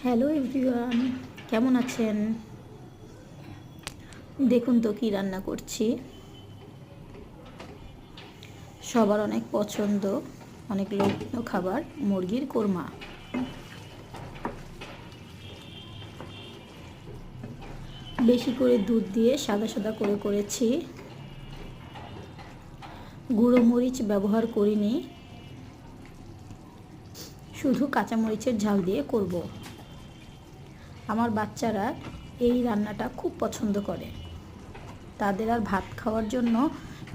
Hello everyone, কেমন আছেন? দেখুন তো কি রান্না করছি। সবার অনেক পছন্দ, অনেক লোভনীয় খাবার মুরগির কোরমা। বেশি করে দুধ দিয়ে সাদা সাদা করে করেছি। গুঁড়ো মরিচ ব্যবহার করিনি, শুধু কাঁচামরিচের ঝাল দিয়ে করব। আমার বাচ্চারা এই রান্নাটা খুব পছন্দ করে। তাদের আর ভাত খাওয়ার জন্য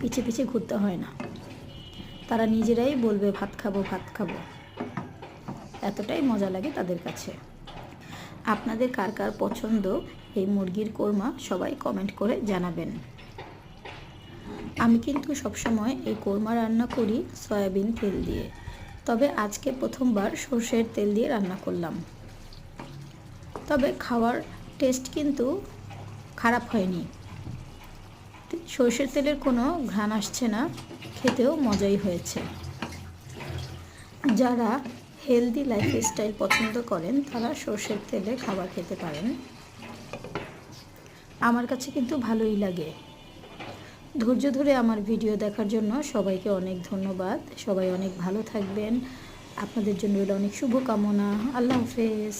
পিছে পিছে ঘুরতে হয় না, তারা নিজেরাই বলবে ভাত খাবো ভাত খাবো। এতটাই মজা লাগে তাদের কাছে। আপনাদের কার কার পছন্দ এই মুরগির কোরমা সবাই কমেন্ট করে জানাবেন। আমি কিন্তু সবসময় এই কোরমা রান্না করি সয়াবিন তেল দিয়ে, তবে আজকে প্রথমবার সর্ষের তেল দিয়ে রান্না করলাম। তবে খাওয়ার টেস্ট কিন্তু খারাপ হয়নি। সর্ষের তেলের কোনো ঘ্রাণ আসছে না, খেতেও মজাই হয়েছে। যারা হেলদি লাইফস্টাইল পছন্দ করেন তারা সর্ষের তেলে খাবার খেতে পারেন। আমার কাছে কিন্তু ভালোই লাগে। ধৈর্য ধরে আমার ভিডিও দেখার জন্য সবাইকে অনেক ধন্যবাদ। সবাই অনেক ভালো থাকবেন। আপনাদের জন্য অনেক শুভকামনা। আল্লাহ হাফেজ।